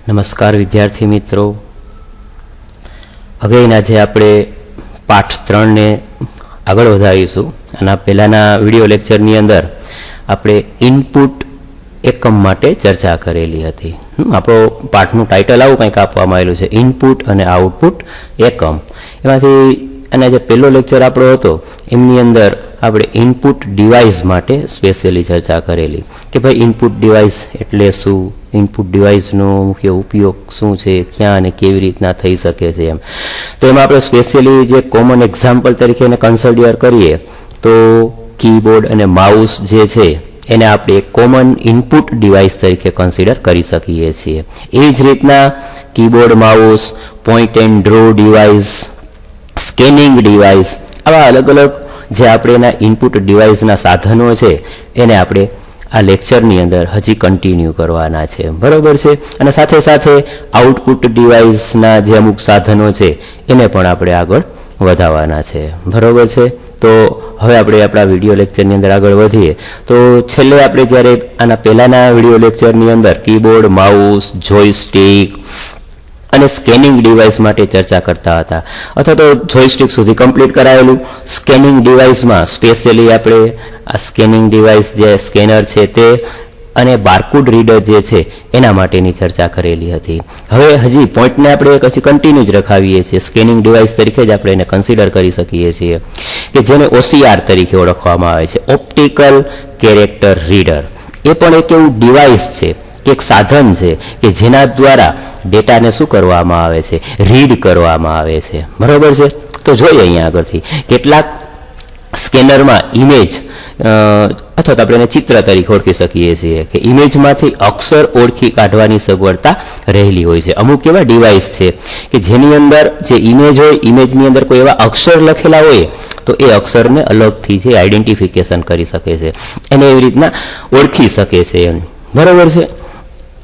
નમસ્કાર વિદ્યાર્થી મિત્રો, અગેન આજે આપણે પાઠ 3 ને આગળ વધારીશું. અને પહેલાના વિડીયો લેક્ચરની અંદર આપણે ઇનપુટ એકમ માટે ચર્ચા કરેલી હતી. આપણો પાઠનું ટાઇટલ આવું કંઈક આપવામાં આવેલું છે, ઇનપુટ અને આઉટપુટ એકમ. એમાંથી અને જે પહેલો લેક્ચર આપણો હતો એમની અંદર આપણે ઇનપુટ ડિવાઇસ માટે સ્પેશિયલી ચર્ચા કરેલી કે ભાઈ ઇનપુટ ડિવાઇસ એટલે શું, ઇનપુટ ડિવાઇસનો મુખ્ય ઉપયોગ શું છે, ક્યાં અને કેવી રીતના થઈ શકે છે એમ. તો એમાં આપણે સ્પેશિયલી જે કોમન એક્ઝામ્પલ તરીકે એને કન્સિડર કરીએ તો કીબોર્ડ અને માઉસ જે છે એને આપણે એક કોમન ઇનપુટ ડિવાઇસ તરીકે કન્સિડર કરી શકીએ છીએ. એ જ રીતના keyboard, mouse, point and draw device, scanning device, આવા અલગ અલગ જે આપણે એના ઇનપુટ ડિવાઇસના સાધનો છે એને આપણે આ લેક્ચરની અંદર હજી કન્ટિન્યુ કરવાના છે, બરાબર છે. અને સાથે સાથે આઉટપુટ ડિવાઇસના જે અમુક સાધનો છે એને પણ આપણે આગળ વધારવાના છે, બરાબર છે. તો હવે આપણે આપણા વિડીયો લેક્ચરની અંદર આગળ વધીએ તો છેલ્લે આપણે જ્યારે આના પહેલાના વિડીયો લેક્ચરની અંદર કીબોર્ડ, માઉસ, જોયસ્ટિક અને સ્કેનિંગ ડિવાઇસ માટે ચર્ચા કરતા હતા, અથવા તો જોયસ્ટિક સુધી કમ્પ્લીટ કરાયેલું. સ્કેનિંગ ડિવાઇસમાં સ્પેશિયલી આપણે આ સ્કેનિંગ ડિવાઇસ જે સ્કેનર છે તે અને બારકોડ રીડર જે છે એના માટેની ચર્ચા કરેલી હતી. હવે હજી પોઈન્ટને આપણે પછી કન્ટિન્યુ જ રખાવીએ છીએ. સ્કેનિંગ ડિવાઇસ તરીકે જ આપણે એને કન્સિડર કરી શકીએ છીએ કે જેને OCR તરીકે ઓળખવામાં આવે છે, ઓપ્ટિકલ કેરેક્ટર રીડર. એ પણ એક એવું ડિવાઇસ છે, એક સાધન છે કે જેના દ્વારા ડેટાને શું કરવામાં આવે છે, રીડ કરવામાં આવે છે, બરાબર છે. તો જોઈએ અહીંયા આગળથી કેટલાક સ્કેનરમાં ઇમેજ અથવા તો આપણે એને ચિત્ર તરીકે ઓળખી શકીએ છીએ કે ઇમેજમાંથી અક્ષર ઓળખી કાઢવાની સગવડતા રહેલી હોય છે. અમુક એવા ડિવાઇસ છે કે જેની અંદર જે ઇમેજ હોય, ઇમેજની અંદર કોઈ એવા અક્ષર લખેલા હોય તો એ અક્ષરને અલગથી જે આઈડેન્ટિફિકેશન કરી શકે છે, એને એવી રીતના ઓળખી શકે છે, બરાબર છે.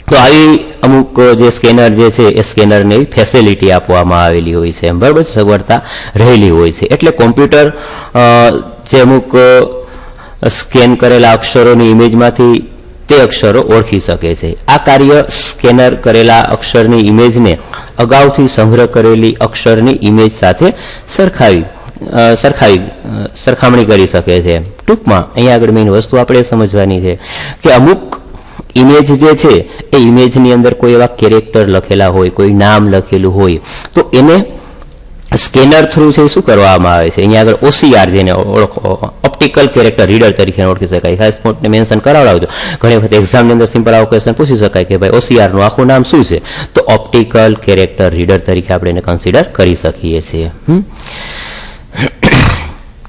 તો આવી અમુક જે સ્કેનર જે છે એ સ્કેનરને એવી ફેસિલિટી આપવામાં આવેલી હોય છે, બરાબર, સગવડતા રહેલી હોય છે. એટલે કોમ્પ્યુટર જે અમુક સ્કેન કરેલા અક્ષરોની ઇમેજમાંથી તે અક્ષરો ઓળખી શકે છે. આ કાર્ય સ્કેનર કરેલા અક્ષરની ઇમેજને અગાઉથી સંગ્રહ કરેલી અક્ષરની ઇમેજ સાથે સરખામણી કરી શકે છે. ટૂંકમાં અહીંયા આગળ મેઇન વસ્તુ આપણે સમજવાની છે કે અમુક ઇમેજ જે છે એ ઇમેજની અંદર કોઈ એવા કેરેક્ટર લખેલા હોય, કોઈ નામ લખેલું હોય તો એને સ્કેનર થ્રુ છે શું કરવામાં આવે છે, અહીંયા આગળ OCR જેને ઓપ્ટિકલ કેરેક્ટર રીડર તરીકે ઓળખી શકાય. ખાસ પોઈન્ટને મેન્શન કરાવડાવજો. ઘણી વખત એક્ઝામની અંદર સિમ્પલ આવો ક્વેશ્ચન પૂછી શકાય કે ભાઈ OCR નું આખું નામ શું છે, તો ઓપ્ટિકલ કેરેક્ટર રીડર તરીકે આપણે એને કન્સિડર કરી શકીએ છીએ.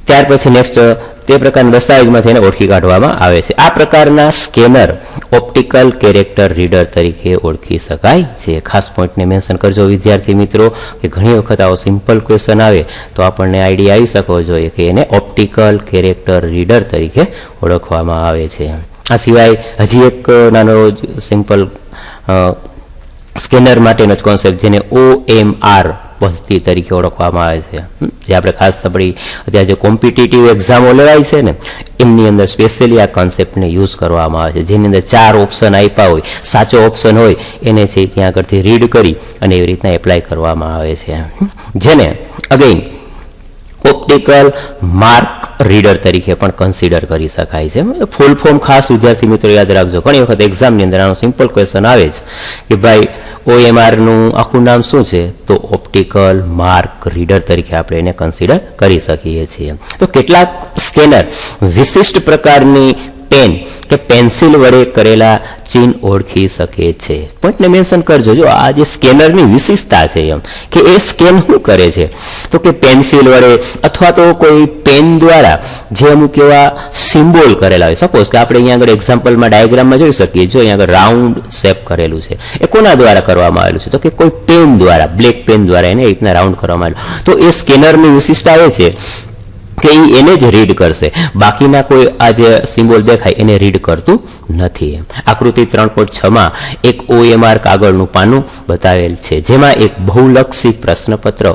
ત્યાર પછી નેક્સ્ટ તે પ્રકારના દસ્તાવેજમાંથી એને ઓળખી કાઢવામાં આવે છે. આ પ્રકારના સ્કેનર ઓપ્ટિકલ કેરેક્ટર રીડર તરીકે ઓળખી શકાય છે. ખાસ પોઈન્ટને મેન્શન કરજો વિદ્યાર્થી મિત્રો કે ઘણી વખત આવો સિમ્પલ ક્વેશ્ચન આવે તો આપણને આઈડિયા આવી શકવો જોઈએ કે એને ઓપ્ટિકલ કેરેક્ટર રીડર તરીકે ઓળખવામાં આવે છે. આ સિવાય હજી એક નાનો સિમ્પલ સ્કેનર માટેનો જ કોન્સેપ્ટ જેને OMR પદ્ધતિ તરીકે ઓળખવામાં આવે છે, જે આપણે ખાસ આપણી અત્યારે જે કોમ્પિટિટિવ એક્ઝામો લેવાય છે ને એમની અંદર સ્પેશિયલી આ કોન્સેપ્ટને યુઝ કરવામાં આવે છે, જેની અંદર 4 ઓપ્શન આપ્યા હોય, સાચો ઓપ્શન હોય એને છે ત્યાં આગળથી રીડ કરી અને એવી રીતના એપ્લાય કરવામાં આવે છે, જેને અગેન ઓપ્ટિકલ માર્ક રીડર તરીકે પણ કન્સિડર કરી શકાય છે. ફૂલ ફોર્મ ખાસ વિદ્યાર્થી મિત્રો યાદ રાખજો. ઘણી વખત એક્ઝામની અંદર આનો સિમ્પલ ક્વેશ્ચન આવે છે કે ભાઈ OMR નું આખું નામ શું છે, તો ઓપ્ટિકલ માર્ક રીડર તરીકે આપણે એને કન્સિડર કરી શકીએ છીએ. તો કેટલાક સ્કેનર વિશિષ્ટ પ્રકારની પેન કે પેન્સિલ વડે કરેલા ચિહ્ન ઓળખી શકે છે. પોઈન્ટને મેન્શન કરજો. જો આ જે સ્કેનરની વિશિષ્ટતા છે એમ કે એ સ્કેન શું કરે છે તો કે પેન્સિલ વડે અથવા તો કોઈ પેન દ્વારા જે અમુક એવા સિમ્બોલ કરેલા હોય, સપોઝ કે આપણે અહીંયા આગળ એક્ઝામ્પલમાં ડાયાગ્રામમાં જોઈ શકીએ, જો અહીંયા આગળ રાઉન્ડ શેપ કરેલું છે, એ કોના દ્વારા કરવામાં આવેલું છે તો કે કોઈ પેન દ્વારા, બ્લેક પેન દ્વારા એને એ રીતના રાઉન્ડ કરવામાં આવેલું. તો એ સ્કેનરની વિશિષ્ટતા એ છે કે એને જ રીડ કરશે, બાકીના કોઈ આ જે સિમ્બોલ દેખાય એને રીડ કરતું નથી. આકૃતિ 3.6માં એક OMR કાગળનું પાનું બતાવેલ છે જેમાં એક બહુલક્ષી પ્રશ્નપત્ર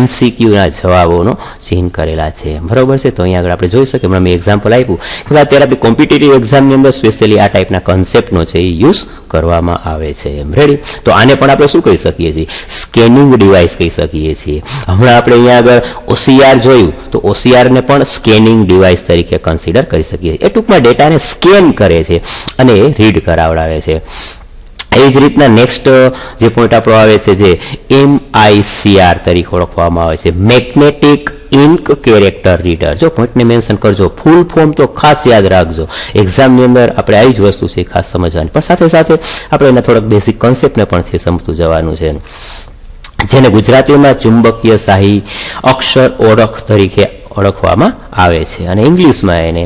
MCQના જવાબોનો સીન કરેલા છે, બરોબર છે. તો અહીંયા આગળ આપણે જોઈ શકીએ, હમણાં મેં એક્ઝામ્પલ આપ્યું કે અત્યારે આપણી કોમ્પિટિટિવ એક્ઝામની અંદર સ્પેશિયલી આ ટાઈપના કન્સેપ્ટનો છે એ યુઝ કરવામાં આવે છે. રેડી? તો આને પણ આપણે શું કહી શકીએ છીએ? સ્કેનિંગ ડિવાઇસ કહી શકીએ છીએ. હમણાં આપણે અહીંયા આગળ OCR જોયું, તો OCR ને પણ સ્કેનિંગ ડિવાઇસ તરીકે કન્સિડર કરી શકીએ છીએ. એ ટૂંકમાં ડેટાને સ્કેન કરે છે અને એ રીડ કરાવડાવે છે. એ જ રીતના નેક્સ્ટ જે પોઈન્ટ આપણો આવે છે જે MICR તરીકે ઓળખવામાં આવે છે, મેગ્નેટિક ઇન્ક કેરેક્ટર રીડર. જો પોઈન્ટને મેન્શન કરજો, ફૂલ ફોર્મ તો ખાસ યાદ રાખજો, એક્ઝામની અંદર આપણે આવી જ વસ્તુ છે ખાસ સમજવાની, પણ સાથે સાથે આપણે એના થોડાક બેઝિક કોન્સેપ્ટને પણ છે સમજતું જવાનું છે, જેને ગુજરાતીમાં ચુંબકીય શાહી અક્ષર ઓળખ તરીકે ઓળખવામાં આવે છે અને ઇંગ્લિશમાં એને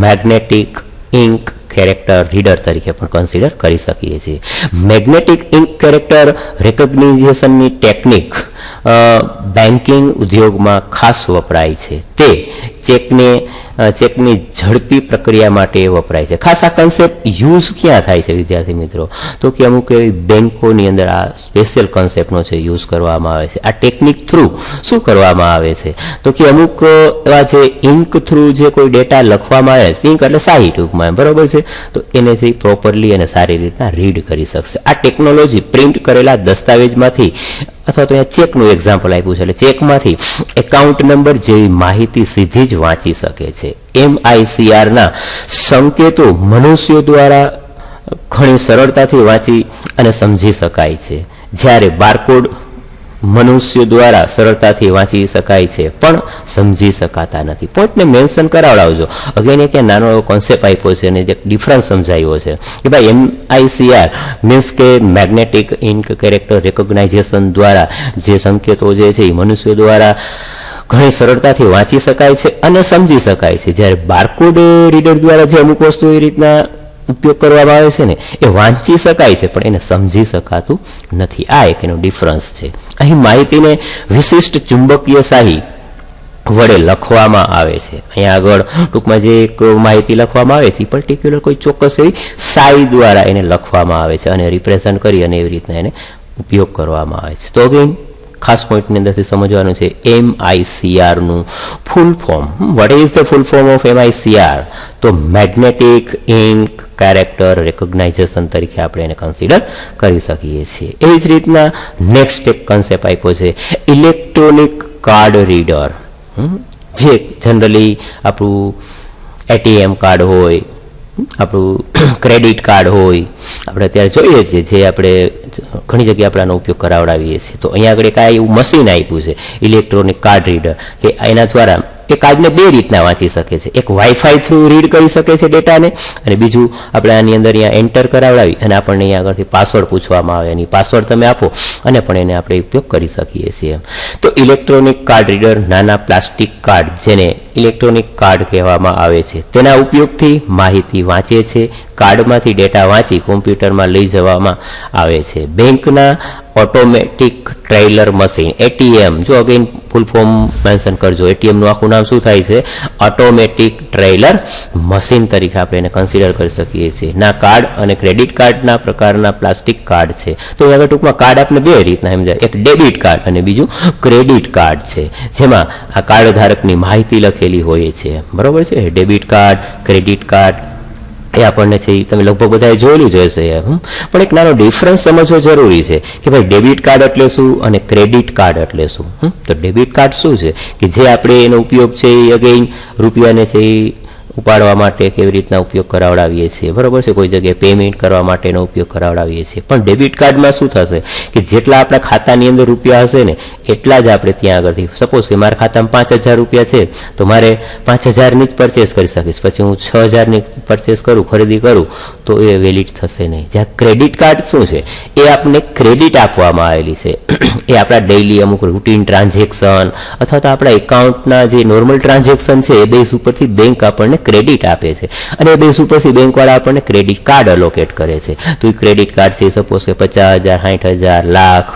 મેગ્નેટિક ઇન્ક કેરેક્ટર રીડર તરીકે પણ કન્સિડર કરી શકીએ છીએ. મેગ્નેટિક ઇન્ક કેરેક્ટર રેકોગ્નિઝેશનની ટેકનિક બેન્કિંગ ઉદ્યોગમાં ખાસ વપરાય છે. તે ચેકની ઝડપી પ્રક્રિયા માટે વપરાય છે. ખાસ આ કન્સેપ્ટ યુઝ ક્યાં થાય છે વિદ્યાર્થી મિત્રો? તો કે અમુક એવી બેન્કોની અંદર આ સ્પેશિયલ કન્સેપ્ટનો છે યુઝ કરવામાં આવે છે. આ ટેકનિક થ્રુ શું કરવામાં આવે છે? તો કે અમુક એવા જે ઇન્ક થ્રુ જે કોઈ ડેટા લખવામાં આવે છે, ઇન્ક એટલે શાહી ટૂંકમાં, બરોબર છે, તો એનેથી પ્રોપરલી અને સારી રીતના રીડ કરી શકશે. આ ટેકનોલોજી પ્રિન્ટ કરેલા દસ્તાવેજમાંથી અથવા તો અહીંયા ચેકનું એક્ઝામ્પલ આપ્યું છે, એટલે ચેકમાંથી એકાઉન્ટ નંબર જેવી માહિતી સીધી જ વાંચી શકે છે. MICRના સંકેતો મનુષ્યો દ્વારા ઘણી સરળતાથી વાંચી અને સમજી શકાય છે, જ્યારે બારકોડ મનુષ્યો દ્વારા સરળતાથી વાંચી શકાય છે પણ સમજી શકાતા નથી. પોઈન્ટને મેન્શન કરાવડાવજો. અગેન એક નાનો એવો કોન્સેપ્ટ આપ્યો છે અને જે ડિફરન્સ સમજાવ્યો છે કે ભાઈ MICR મીન્સ કે મેગ્નેટિક ઇન્ક કેરેક્ટર રેકોગ્નાઇઝેશન દ્વારા જે સંકેતો જે છે એ મનુષ્યો દ્વારા ઘણી સરળતાથી વાંચી શકાય છે અને સમજી શકાય છે, જ્યારે બારકોડ રીડર દ્વારા જે અમુક વસ્તુ એ રીતના ઉપયોગ કરવામાં આવે છે ને એ વાંચી શકાય છે પણ એને સમજી શકાતું નથી. આ એક એનો ડિફરન્સ છે. અહીં માહિતીને વિશિષ્ટ ચુંબકીય શાહી વડે લખવામાં આવે છે. અહીંયા આગળ ટૂંકમાં જે એક માહિતી લખવામાં આવે છે એ પર્ટિક્યુલર કોઈ ચોક્કસ એવી શાહી દ્વારા એને લખવામાં આવે છે અને રિપ્રેઝન્ટ કરી અને એવી રીતના એને ઉપયોગ કરવામાં આવે છે. તો અગેન ખાસ પોઈન્ટની અંદરથી સમજવાનું છે MICRનું full form. What is the full form of MICR? તો મેગ્નેટિક ઇન્ક કેરેક્ટર રેકોગ્નાઇઝેશન તરીકે આપણે એને કન્સિડર કરી શકીએ છીએ. એ જ રીતના નેક્સ્ટ એક કન્સેપ્ટ આપ્યો છે ઇલેક્ટ્રોનિક કાર્ડ રીડર, જે જનરલી આપણું ATM કાર્ડ હોય, આપણું ક્રેડિટ કાર્ડ હોય, આપણે અત્યારે જોઈએ છીએ જે આપણે ઘણી જગ્યાએ આપણે આનો ઉપયોગ કરાવડાવીએ છીએ. તો અહીંયા આગળ એક આ એવું મશીન આપ્યું છે ઇલેક્ટ્રોનિક કાર્ડ રીડર કે એના દ્વારા એ કાર્ડને બે રીતના વાંચી શકે છે. એક વાઈફાઈ થ્રુ રીડ કરી શકે છે ડેટાને, અને બીજું આપણે આની અંદર અહીંયા એન્ટર કરાવડાવી અને આપણને અહીંયા આગળથી પાસવર્ડ પૂછવામાં આવે અને પાસવર્ડ તમે આપો અને પણ એને આપણે ઉપયોગ કરી શકીએ છીએ. તો ઇલેક્ટ્રોનિક કાર્ડ રીડર નાના પ્લાસ્ટિક કાર્ડ જેને ઇલેક્ટ્રોનિક કાર્ડ કહેવામાં આવે છે તેના ઉપયોગથી માહિતી વાંચે છે. કાર્ડમાંથી ડેટા વાંચી કોમ્પ્યુટરમાં લઈ જવામાં આવે છે. બેંકના ઓટોમેટિક ટ્રેલર મશીન ATM, જો અગેન ફૂલ ફોર્મ મેન્શન કરજો, ATMનું આખું નામ શું થાય છે? ઓટોમેટિક ટ્રેલર મશીન તરીકે આપણે એને કન્સિડર કરી શકીએ છીએ. ના કાર્ડ અને ક્રેડિટ કાર્ડના પ્રકારના પ્લાસ્ટિક કાર્ડ છે. તો હવે ટૂંકમાં કાર્ડ આપણે બે રીતના સમજાય, એક ડેબિટ કાર્ડ અને બીજું ક્રેડિટ કાર્ડ છે, જેમાં આ કાર્ડ ધારકની માહિતી લખેલી હોય છે, બરોબર છે. ડેબિટ કાર્ડ, ક્રેડિટ કાર્ડ એ આપણને છે એ તમે લગભગ બધાએ જોયેલું જ હશે, પણ એક નાનો ડિફરન્સ સમજવો જરૂરી છે કે ભાઈ ડેબિટ કાર્ડ એટલે શું અને ક્રેડિટ કાર્ડ એટલે શું. તો ડેબિટ કાર્ડ શું છે કે જે આપણે એનો ઉપયોગ છે એ અગેન રૂપિયાને છે એ ઉપાડવા માટે કેવી રીતના ઉપયોગ કરાવડાવીએ છીએ, બરોબર છે, કોઈ જગ્યાએ પેમેન્ટ કરવા માટેનો ઉપયોગ કરાવડાવીએ છીએ. પણ ડેબિટ કાર્ડમાં શું થશે કે જેટલા આપણા ખાતાની અંદર રૂપિયા હશે ને એટલા જ આપણે ત્યાં આગળથી, સપોઝ કે મારા ખાતામાં 5,000 રૂપિયા છે તો મારે 5,000ની જ પરચેસ કરી શકીશ. પછી હું 6,000ની પરચેસ કરું, ખરીદી કરું તો એ વેલિડ થશે નહીં. જ્યાં ક્રેડિટ કાર્ડ શું છે એ આપણને ક્રેડિટ આપવામાં આવેલી છે. એ આપણા ડેઇલી અમુક રૂટીન ટ્રાન્ઝેક્શન અથવા તો આપણા એકાઉન્ટના જે નોર્મલ ટ્રાન્ઝેક્શન છે એ બેઝ ઉપરથી બેંક આપણને ક્રેડિટ આપે છે અને એ બેઝ ઉપરથી બેંકવાળા આપણને ક્રેડિટ કાર્ડ અલોકેટ કરે છે. તો એ ક્રેડિટ કાર્ડ છે સપોઝ કે 50,000, 60,000, લાખ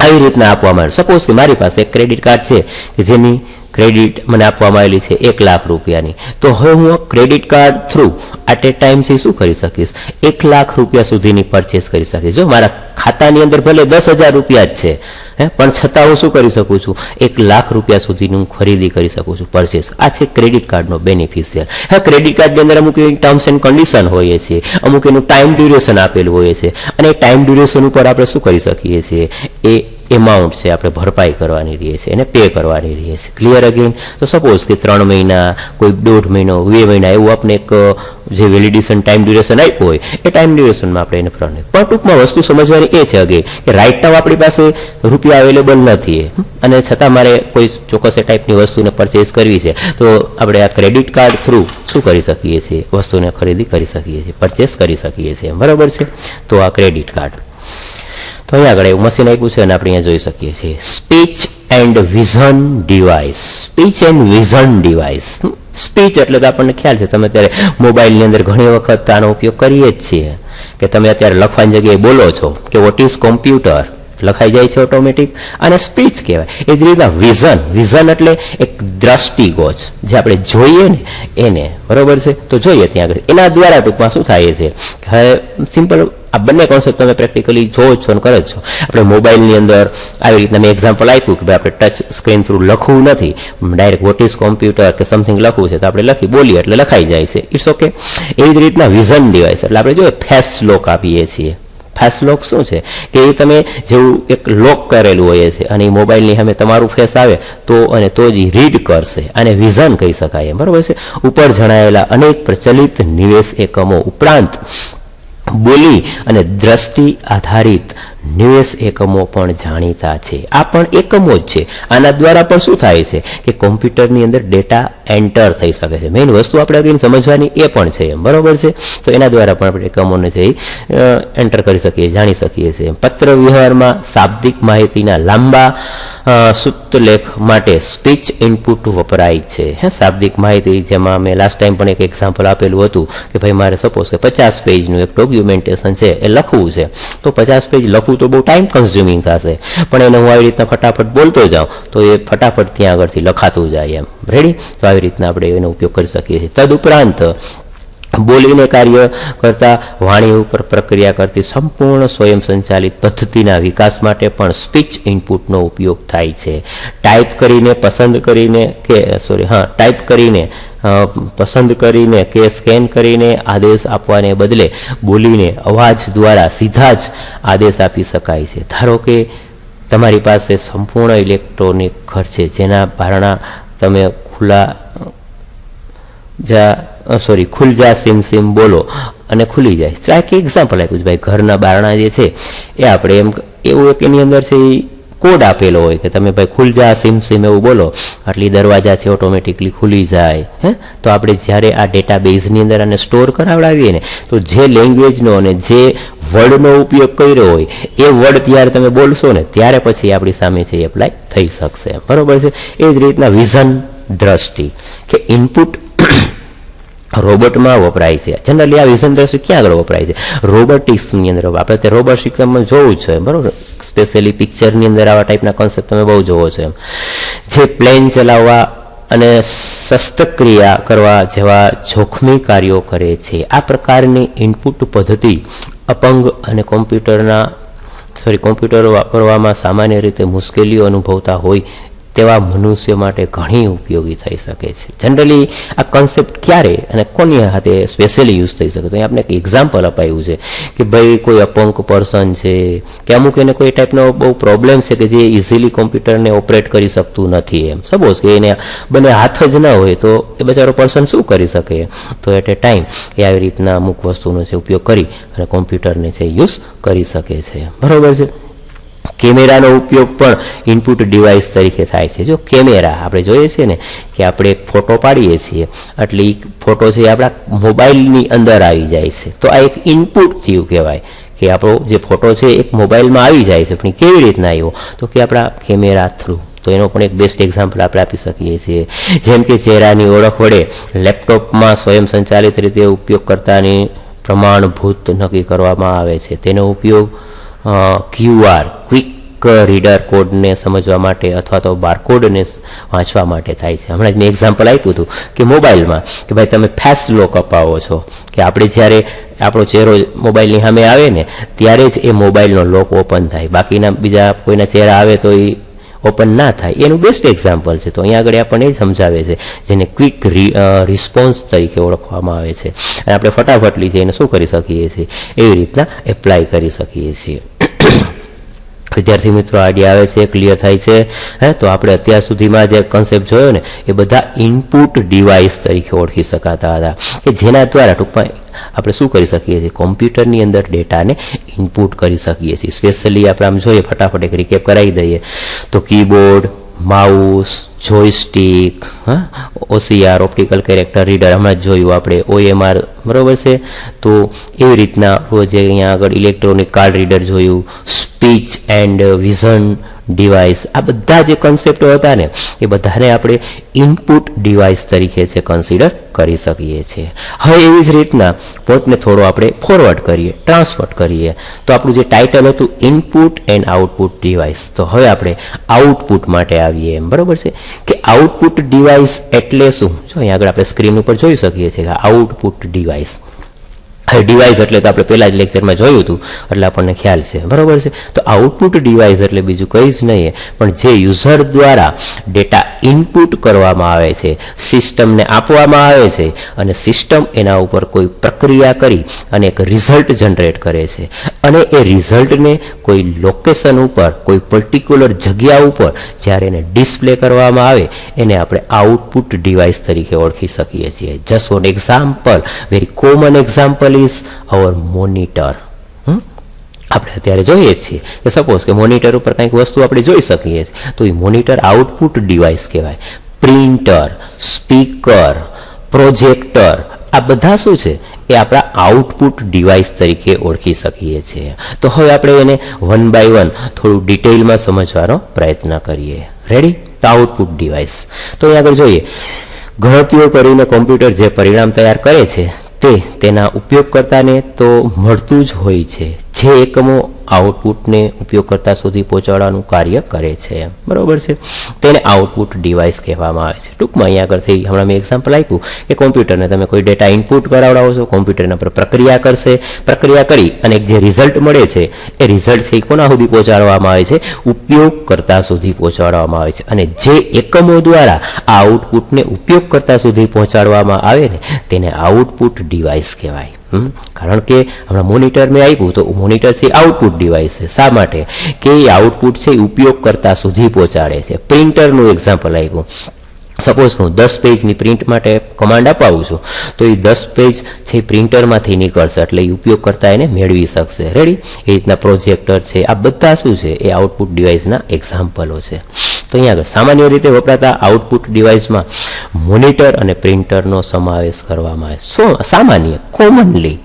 આવી રીતના આપવામાં આવે. સપોઝ કે મારી પાસે એક ક્રેડિટ કાર્ડ છે કે જેની ક્રેડિટ મને આપવામાં આવેલી છે 1 લાખ રૂપિયાની. તો હવે હું credit card through at a time છે શું કરી શકીશ? 1 લાખ રૂપિયા સુધીની પરચેસ કરી શકીશ. જો મારા ખાતાની અંદર ભલે 10,000 રૂપિયા જ છે પણ છતાં હું શું કરી શકું છું, 1 લાખ રૂપિયા સુધીનું ખરીદી કરી શકું છું, પરચેસ. આ છે ક્રેડિટ કાર્ડનો બેનિફિશિયર. હા, ક્રેડિટ કાર્ડની અંદર અમુક એવી ટર્મ્સ એન્ડ કન્ડિશન હોય છે, અમુક એનું ટાઈમ ડ્યુરેશન આપેલું હોય છે, અને એ ટાઈમ ડ્યુરેશન ઉપર આપણે શું કરી શકીએ છીએ, એ એમાઉન્ટ છે આપણે ભરપાઈ કરવાની રહે છે, એને પે કરવાની રહે છે. Clear again? તો સપોઝ કે 3 મહિના, કોઈ 1.5 મહિનો, 2 મહિના એવું આપણે એક જે વેલિડેશન ટાઈમ ડ્યુરેશન આપ્યું હોય એ ટાઈમ ડ્યુરેશનમાં આપણે એને ફ્રન્ટ. પણ ટૂંકમાં વસ્તુ સમજવાની એ છે અગેન કે રાઈટ નાવ આપણી પાસે રૂપિયા અવેલેબલ નથી, અને છતાં મારે કોઈ ચોક્કસ એ ટાઈપની વસ્તુને પરચેસ કરવી છે, તો આપણે આ ક્રેડિટ કાર્ડ થ્રુ શું કરી શકીએ છીએ, વસ્તુને ખરીદી કરી શકીએ છીએ, પરચેસ કરી શકીએ છીએ. બરાબર છે? તો આ ક્રેડિટ કાર્ડ. તો અહીંયા આગળ એવું મશીન આપ્યું છે અને આપણે અહીંયા જોઈ શકીએ છીએ speech and vision device. Speech and vision device. Speech એટલે તો આપણને ખ્યાલ છે, તમે અત્યારે મોબાઈલની અંદર ઘણી વખત આનો ઉપયોગ કરીએ જ છીએ કે તમે અત્યારે લખવાની જગ્યાએ બોલો છો કે વોટ ઇઝ કોમ્પ્યુટર, લખાઈ જાય છે ઓટોમેટિક, અને સ્પીચ કહેવાય. એ જ રીતના વિઝન. વિઝન એટલે એક દ્રષ્ટિગોચ, જે આપણે જોઈએ ને એને. બરોબર છે? તો જોઈએ ત્યાં આગળ એના દ્વારા ટૂંકમાં શું થાય છે, હવે સિમ્પલ આ બંને કોન્સેપ્ટ તમે પ્રેક્ટિકલી જોવો છો અને કરો જ છો. આપણે મોબાઈલની અંદર આવી રીતના મેં એક્ઝામ્પલ આપ્યું કે ભાઈ આપણે ટચ સ્ક્રીન થ્રુ લખવું નથી, ડાયરેક્ટ વોટ ઇઝ કોમ્પ્યુટર કે સમથિંગ લખવું છે તો આપણે લખી બોલીએ એટલે લખાઈ જાય છે. It's okay. એવી જ રીતના વિઝન ડિવાઇસ એટલે આપણે જોઈએ ફેસ લોક આપીએ છીએ. ફેસ લોક શું છે કે એ તમે જેવું એક લોક કરેલું હોય છે અને એ મોબાઈલની સામે તમારું ફેસ આવે તો અને તો જ રીડ કરશે, અને વિઝન કહી શકાય. બરાબર છે? ઉપર જણાયેલા અનેક પ્રચલિત નિવેશ એકમો ઉપરાંત બોલી અને દ્રષ્ટિ આધારિત નિવેશ એકમો પણ જાણીતા છે. આ પણ એકમો જ છે. આના દ્વારા પણ શું થાય છે કે કોમ્પ્યુટરની અંદર ડેટા એન્ટર થઈ શકે છે. મેઇન વસ્તુ આપણે આગળ સમજવાની એ પણ છે. બરોબર છે? તો એના દ્વારા પણ આપણે એકમોને છે એન્ટર કરી શકીએ, જાણી શકીએ છીએ. પત્ર વ્યવહારમાં શાબ્દિક માહિતીના લાંબા સૂત્રલેખ માટે સ્પીચ ઇનપુટ વપરાય છે. શાબ્દિક માહિતી, જેમાં મેં લાસ્ટ ટાઈમ પણ એક એક્ઝામ્પલ આપેલું હતું કે ભાઈ મારે સપોઝ કે 50 પેજનું એક ડોક્યુમેન્ટેશન છે એ લખવું છે, તો 50 પેજ લખવું તો બહુ ટાઈમ કન્ઝ્યુમિંગ થશે, પણ એને હું આવી રીતના ફટાફટ બોલતો જાઉં તો એ ફટાફટ ત્યાં આગળથી લખાતું જાય. એમ રેડી? તો આવી રીતના આપણે એનો ઉપયોગ કરી શકીએ છીએ. તદુપરાંત બોલીને કાર્ય કરતા વાણી ઉપર પ્રક્રિયા કરતી સંપૂર્ણ સ્વયં સંચાલિત પદ્ધતિના વિકાસ માટે પણ સ્પીચ ઇનપુટનો ઉપયોગ થાય છે. ટાઈપ કરીને પસંદ કરીને કે સ્કેન કરીને આદેશ આપવાને બદલે બોલીને અવાજ દ્વારા સીધા જ આદેશ આપી શકાય છે. ધારો કે તમારી પાસે સંપૂર્ણ ઇલેક્ટ્રોનિક ઘર છે, જેના બારણા તમે ખુલ જા સિમ સિમ બોલો અને ખુલી જાય. તો આ એક એક્ઝામ્પલ આપ્યું છે ભાઈ, ઘરના બારણા જે છે એ આપણે એમ એવું એક એની અંદર છે કોડ આપેલો હોય કે તમે ભાઈ ખુલ જા સિમ સિમ એવું બોલો એટલે દરવાજા છે ઓટોમેટિકલી ખુલી જાય. તો આપણે જ્યારે આ ડેટા બેઝની અંદર આને સ્ટોર કરાવડાવીએ ને, તો જે લેંગ્વેજનો અને જે વર્ડનો ઉપયોગ કર્યો હોય એ વર્ડ ત્યારે તમે બોલશો ને ત્યારે પછી આપણી સામે છે એ એપ્લાય થઈ શકશે. બરોબર છે? એ જ રીતના વિઝન, દ્રષ્ટિ કે ઇનપુટ રોબોટમાં વપરાય છે. જનરલી આ વિઝન દ્રષ્ટિ ક્યાં આગળ વપરાય છે? રોબોટિક્સની અંદર. આપણે તે રોબોટિક્સમાં જોવું છે. બરોબર? સ્પેશિયલી પિક્ચરની અંદર આવા ટાઈપના કોન્સેપ્ટ તમે બહુ જોવો છો. જે પ્લેન ચલાવવા અને શસ્ત્રક્રિયા કરવા જેવા જોખમી કાર્યો કરે છે. આ પ્રકારની ઇનપુટ પદ્ધતિ અપંગ અને કોમ્પ્યુટર વાપરવામાં સામાન્ય રીતે મુશ્કેલીઓ અનુભવતા હોય તેવા મનુષ્ય માટે ઘણી ઉપયોગી થઈ શકે છે. જનરલી આ કોન્સેપ્ટ ક્યારે અને કોની હાથે સ્પેશિયલી યુઝ થઈ શકે? તો અહીં આપણે એક એક્ઝામ્પલ અપાયું છે કે ભાઈ કોઈ અપંગ પર્સન છે કે અમુક એને કોઈ ટાઈપનો બહુ પ્રોબ્લેમ છે કે જે ઇઝીલી કોમ્પ્યુટરને ઓપરેટ કરી શકતું નથી. એમ સપોઝ કે એને બંને હાથ જ ન હોય તો એ બચારો પર્સન શું કરી શકે? તો એટ એ ટાઈમ એ આવી રીતના અમુક વસ્તુનો છે ઉપયોગ કરી અને કોમ્પ્યુટરને છે યુઝ કરી શકે છે. બરોબર છે? કેમેરાનો ઉપયોગ પણ ઇનપુટ ડિવાઇસ તરીકે થાય છે. જો કેમેરા આપણે જોઈએ છીએ ને કે આપણે એક ફોટો પાડીએ છીએ એટલે એ ફોટો છે આપણા મોબાઈલની અંદર આવી જાય છે, તો આ એક ઇનપુટ થયું કહેવાય કે આપણો જે ફોટો છે એક મોબાઈલમાં આવી જાય છે. પણ કેવી રીતના આવ્યો? તો કે આપણા કેમેરા થ્રુ. તો એનો પણ એક બેસ્ટ એક્ઝામ્પલ આપણે આપી શકીએ છીએ. જેમ કે ચહેરાની ઓળખ વડે લેપટોપમાં સ્વયં સંચાલિત રીતે ઉપયોગકર્તાની પ્રમાણભૂત નક્કી કરવામાં આવે છે. તેનો ઉપયોગ QR ક્વિક રીડર કોડને સમજવા માટે અથવા તો બારકોડને વાંચવા માટે થાય છે. હમણાં જ મેં એક્ઝામ્પલ આપ્યું હતું કે મોબાઈલમાં કે ભાઈ તમે ફેસ લોક અપાવો છો કે આપણે જ્યારે આપણો ચહેરો મોબાઈલની સામે આવે ને ત્યારે જ એ મોબાઈલનો લોક ઓપન થાય, બાકીના બીજા કોઈના ચહેરા આવે તો એ ઓપન ના થાય. એનું બેસ્ટ એક્ઝામ્પલ છે. તો અહીંયા આગળ આપણને એ સમજાવે છે જેને ક્વિક રિસ્પોન્સ તરીકે ઓળખવામાં આવે છે, અને આપણે ફટાફટલી છે એને શું કરી શકીએ છીએ, એવી રીતના એપ્લાય કરી શકીએ છીએ. વિદ્યાર્થી મિત્રો આઈડિયા આવે છે, ક્લિયર થાય છે? તો આપણે અત્યાર સુધીમાં જે કન્સેપ્ટ જોયો ને એ બધા ઇનપુટ ડિવાઇસ તરીકે ઓળખી શકાતા હતા કે જેના દ્વારા ટૂંકમાં આપણે શું કરી શકીએ છીએ, કોમ્પ્યુટરની અંદર ડેટાને ઇનપુટ કરી શકીએ છીએ. સ્પેશિયલી આપણે આમ જોઈએ, ફટાફટ એક રિકેપ કરાવી દઈએ તો keyboard, mouse, જોયસ્ટિક, OCR optical character reader હમણાં જ જોયું આપણે, OMR બરાબર છે. તો એવી રીતના જે અહીંયા આગળ ઇલેક્ટ્રોનિક કાર્ડ રીડર જોયું, સ્પીચ એન્ડ વિઝન ડિવાઇસ, આ બધા જે કન્સેપ્ટો હતા ને એ બધાને આપણે ઇનપુટ ડિવાઇસ તરીકે છે કન્સિડર કરી શકીએ છીએ. હવે એવી જ રીતના પોઈન્ટને થોડો આપણે ફોરવર્ડ કરીએ, ટ્રાન્સફર કરીએ તો આપણું જે ટાઇટલ હતું ઇનપુટ એન્ડ આઉટપુટ ડિવાઇસ, તો હવે આપણે આઉટપુટ માટે આવીએ એમ બરાબર છે કે આઉટપુટ ડિવાઇસ એટલે શું. જો અહીંયા આગળ આપણે સ્ક્રીન ઉપર જોઈ શકીએ છીએ કે આઉટપુટ ડિવાઇસ. હવે ડિવાઇસ એટલે તો આપણે પહેલા જ લેક્ચરમાં જોયું હતું એટલે આપણને ખ્યાલ છે બરાબર છે. તો આઉટપુટ ડિવાઇસ એટલે બીજું કંઈ જ નહીં પણ જે યુઝર દ્વારા ડેટા ઇનપુટ કરવામાં આવે છે, સિસ્ટમને આપવામાં આવે છે અને સિસ્ટમ એના ઉપર કોઈ પ્રક્રિયા કરી અને એક રિઝલ્ટ જનરેટ કરે છે, અને એ રિઝલ્ટને કોઈ લોકેશન ઉપર, કોઈ પર્ટિક્યુલર જગ્યા ઉપર જ્યારે એને ડિસ્પ્લે કરવામાં આવે એને આપણે આઉટપુટ ડિવાઇસ તરીકે ઓળખી શકીએ છીએ. Just for example, very common example is our monitor. આપણે અત્યારે જોઈએ જ છીએ કે સપોઝ કે મોનિટર ઉપર કંઈક વસ્તુ આપણે જોઈ શકીએ છીએ તો એ મોનિટર આઉટપુટ ડિવાઇસ કહેવાય. પ્રિન્ટર, સ્પીકર, પ્રોજેક્ટર, આ બધા શું છે એ આપણા આઉટપુટ ડિવાઇસ તરીકે ઓળખી શકીએ છીએ. તો હવે આપણે એને વન બાય વન થોડું ડિટેલમાં સમજવાનો પ્રયત્ન કરીએ. રેડી? તો આઉટપુટ ડિવાઇસ તો અહીં આગળ જોઈએ, ગણતરીઓ કરીને કોમ્પ્યુટર જે પરિણામ તૈયાર કરે છે તે તેના ઉપયોગકર્તાને તો મળતું જ હોય છે. જે એકમો આઉટપુટને ઉપયોગકર્તા સુધી પહોંચાડવાનું કાર્ય કરે છે બરાબર છે તેને આઉટપુટ ડિવાઇસ કહેવામાં આવે છે. ટૂંકમાં અહીંયા આગળથી હમણાં મેં એક્ઝામ્પલ આપ્યું કે કોમ્પ્યુટરને તમે કોઈ ડેટા ઇનપુટ કરાવડાવો છો, કોમ્પ્યુટર એના પર પ્રક્રિયા કરશે, પ્રક્રિયા કરી અને જે રિઝલ્ટ મળે છે એ રિઝલ્ટ છે એ કોના સુધી પહોંચાડવામાં આવે છે, ઉપયોગકર્તા સુધી પહોંચાડવામાં આવે છે. અને જે એકમો દ્વારા આ આઉટપુટને ઉપયોગકર્તા સુધી પહોંચાડવામાં આવે ને તેને આઉટપુટ ડિવાઇસ કહેવાય. કારણ કે હમણાં મોનિટર મેં આપ્યું તો મોનિટર છે આઉટપુટ ડિવાઇસ છે. શા માટે? કે એ આઉટપુટ છે એ ઉપયોગકર્તા સુધી પહોંચાડે છે. પ્રિન્ટરનું એક્ઝામ્પલ આપ્યું, સપોઝ હું 10 પેજની પ્રિન્ટ માટે કમાન્ડ અપાવું છું તો એ 10 પેજ છે પ્રિન્ટરમાંથી નીકળશે એટલે એ ઉપયોગકર્તા એને મેળવી શકશે. રેડી? એ રીતના પ્રોજેક્ટર છે, આ બધા શું છે એ આઉટપુટ ડિવાઇસના એક્ઝામ્પલો છે. તો અહીંયા આગળ સામાન્ય રીતે વપરાતા આઉટપુટ ડિવાઇસમાં મોનિટર અને પ્રિન્ટરનો સમાવેશ કરવામાં આવે. સામાન્ય કોમનલી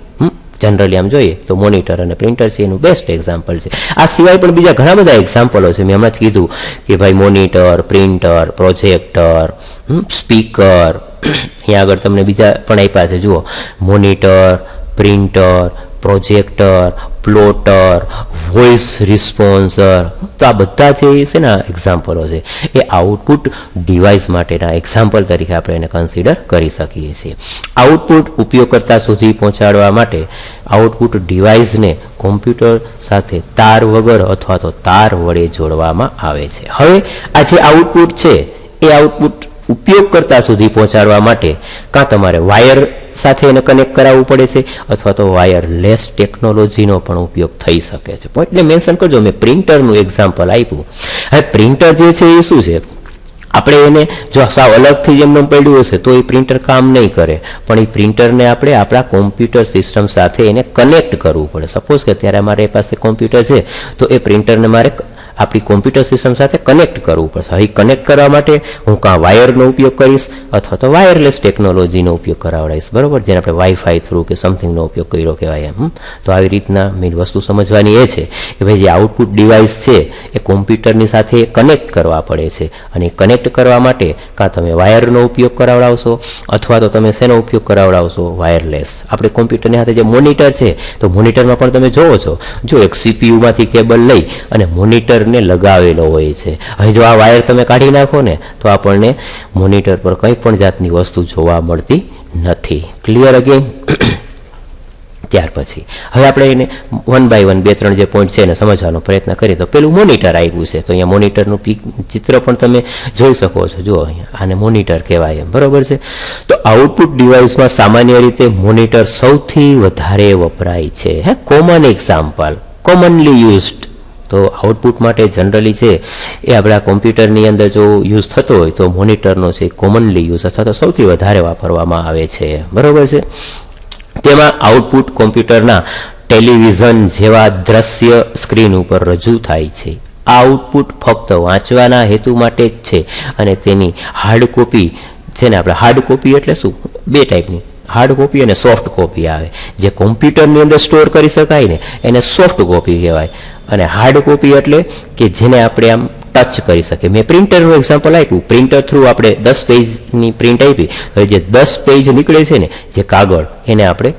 જનરલી આમ જોઈએ તો મોનિટર અને પ્રિન્ટર છે એનું બેસ્ટ એક્ઝામ્પલ છે. આ સિવાય પણ બીજા ઘણા બધા એક્ઝામ્પલો છે. મેં હમણાં જ કીધું કે ભાઈ મોનિટર, પ્રિન્ટર, પ્રોજેક્ટર, સ્પીકર, અહીંયા આગળ તમને બીજા પણ આપ્યા છે. જુઓ, મોનિટર, પ્રિન્ટર, પ્રોજેક્ટર, પ્લોટર, વોઇસ રિસ્પોન્સર, તો આ બધા જે છે ને એક્ઝામ્પલો છે એ આઉટપુટ ડિવાઇસ માટેના એક્ઝામ્પલ તરીકે આપણે એને કન્સિડર કરી શકીએ છીએ. આઉટપુટ ઉપયોગકર્તા સુધી પહોંચાડવા માટે આઉટપુટ ડિવાઇસને કોમ્પ્યુટર સાથે તાર વગર અથવા તો તાર વડે જોડવામાં આવે છે. હવે આ જે આઉટપુટ છે એ આઉટપુટ ઉપયોગકર્તા સુધી પહોંચાડવા માટે કાં તમારે વાયર સાથે એને કનેક્ટ કરાવવું પડે છે અથવા તો વાયરલેસ ટેકનોલોજીનો પણ ઉપયોગ થઈ શકે છે. પોઈન્ટને મેન્શન કરજો. મેં પ્રિન્ટરનું એક્ઝામ્પલ આપ્યું. હવે પ્રિન્ટર જે છે એ શું છે, આપણે એને જો સાવ અલગથી જેમ પડ્યું હશે તો એ પ્રિન્ટર કામ નહીં કરે, પણ એ પ્રિન્ટરને આપણે આપણા કોમ્પ્યુટર સિસ્ટમ સાથે એને કનેક્ટ કરવું પડે. સપોઝ કે અત્યારે મારી પાસે કોમ્પ્યુટર છે તો એ પ્રિન્ટરને મારે આપણી કોમ્પ્યુટર સિસ્ટમ સાથે કનેક્ટ કરવું પડશે. હવે કનેક્ટ કરવા માટે હું કાં વાયરનો ઉપયોગ કરીશ અથવા તો વાયરલેસ ટેકનોલોજીનો ઉપયોગ કરાવડાવીશ બરાબર, જેને આપણે વાઈફાઈ થ્રુ કે સમથિંગનો ઉપયોગ કર્યો કહેવાય એમ. તો આવી રીતના મેઇન વસ્તુ સમજવાની એ છે કે ભાઈ જે આઉટપુટ ડિવાઇસ છે એ કોમ્પ્યુટરની સાથે કનેક્ટ કરવા પડે છે, અને કનેક્ટ કરવા માટે કાં તમે વાયરનો ઉપયોગ કરાવડાવશો અથવા તો તમે શેનો ઉપયોગ કરાવડાવશો, વાયરલેસ. આપણે કોમ્પ્યુટરની સાથે જે મોનિટર છે તો મોનિટરમાં પણ તમે જોવો છો, જો એક સીપીયુમાંથી કેબલ લઈ અને મોનિટર મોનિટરને લગાવેલો હોય છે. હવે જો આ વાયર તમે કાઢી નાખો ને તો આપણને મોનિટર પર કંઈ પણ જાતની વસ્તુ જોવા મળતી નથી. Clear again? ત્યાર પછી હવે આપણે એને 1 by 1 2-3 જે પોઈન્ટ છે એને સમજવાનો પ્રયત્ન કરીએ. તો પેલું મોનિટર આવ્યું છે, તો અહીંયા મોનિટરનું ચિત્ર પણ તમે જોઈ શકો છો. જુઓ અહીંયા આને મોનિટર કહેવાય એમ, બરોબર છે. તો આઉટપુટ ડિવાઇસમાં સામાન્ય રીતે મોનિટર સૌથી વધારે વપરાય છે. Common example, commonly used. તો આઉટપુટ માટે જનરલી છે એ આપણા કોમ્પ્યુટરની અંદર જો યુઝ થતો હોય તો મોનિટરનો છે કોમનલી યુઝ અથવા તો સૌથી વધારે વાપરવામાં આવે છે, બરોબર છે. તેમાં આઉટપુટ કોમ્પ્યુટરના ટેલિવિઝન જેવા દ્રશ્ય સ્ક્રીન ઉપર રજૂ થાય છે. આ આઉટપુટ ફક્ત વાંચવાના હેતુ માટે જ છે અને તેની હાર્ડ કોપી છે ને, આપણે હાર્ડ કોપી એટલે શું, બે ટાઈપની હાર્ડ કોપી અને સોફ્ટ કોપી આવે. જે કોમ્પ્યુટરની અંદર સ્ટોર કરી શકાય ને એને સોફ્ટ કોપી કહેવાય, અને હાર્ડ કોપી એટલે કે જેને આપણે આમ ટચ કરી શકીએ. મેં પ્રિન્ટરનું એક્ઝામ્પલ આપ્યું. પ્રિન્ટર થ્રુ આપણે 10 પેજની પ્રિન્ટ આપી, તો જે 10 પેજ નીકળે છે ને જે કાગળ, એને આપણે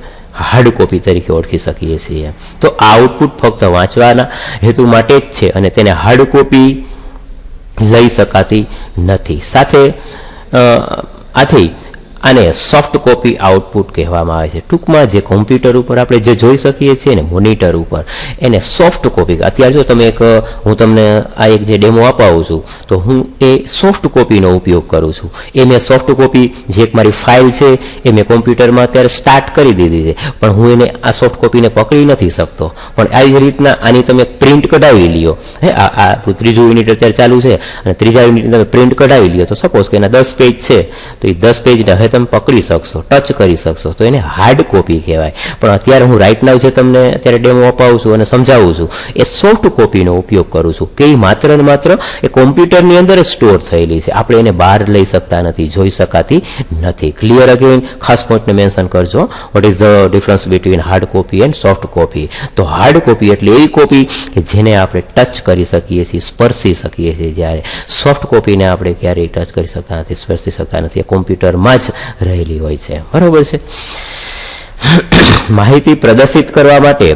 હાર્ડ કોપી તરીકે ઓળખી શકીએ છીએ. તો આ આઉટપુટ ફક્ત વાંચવાના હેતુ માટે જ છે અને તેને હાર્ડ કોપી લઈ શકાતી નથી. સાથે આથી આને સોફ્ટ કોપી આઉટપુટ કહેવામાં આવે છે. ટૂંકમાં જે કોમ્પ્યુટર ઉપર આપણે જે જોઈ શકીએ છીએ ને મોનિટર ઉપર, એને સોફ્ટ કોપી. અત્યારે જો તમે હું તમને આ એક જે ડેમો અપાવું છું તો હું એ સોફ્ટ કોપીનો ઉપયોગ કરું છું. એ મેં સોફ્ટ કોપી જે એક મારી ફાઇલ છે એ મેં કોમ્પ્યુટરમાં અત્યારે સ્ટાર્ટ કરી દીધી છે, પણ હું એને આ સોફ્ટ કોપીને પકડી નથી શકતો. પણ આવી જ રીતના આની તમે પ્રિન્ટ કઢાવી લ્યો. આ ત્રીજું યુનિટ અત્યારે ચાલુ છે અને ત્રીજા યુનિટની તમે પ્રિન્ટ કઢાવી લ્યો, તો સપોઝ કે એના 10 પેજ છે તો એ 10 પેજને હવે તમે પકડી શકશો, ટચ કરી શકશો, તો એને હાર્ડ કોપી કહેવાય. પણ અત્યારે હું રાઈટ નાવ જે તમને અત્યારે ડેમો અપાવું છું અને સમજાવું છું એ સોફ્ટ કોપીનો ઉપયોગ કરું છું, કે માત્ર ને માત્ર એ કોમ્પ્યુટરની અંદર જ સ્ટોર થયેલી છે, આપણે એને બહાર લઈ શકતા નથી, જોઈ શકાતી નથી. Clear again? ખાસ પોઈન્ટને મેન્શન કરજો. Vote is the difference between hard copy and soft copy? તો હાર્ડ કોપી એટલે એવી કોપી કે જેને આપણે ટચ કરી શકીએ છીએ, સ્પર્શી શકીએ છીએ, જ્યારે સોફ્ટ કોપીને આપણે ક્યારેય ટચ કરી શકતા નથી, સ્પર્શી શકતા નથી, એ કોમ્પ્યુટરમાં જ રહેલી હોય છે, બરોબર છે. માહિતી પ્રદર્શિત કરવા માટે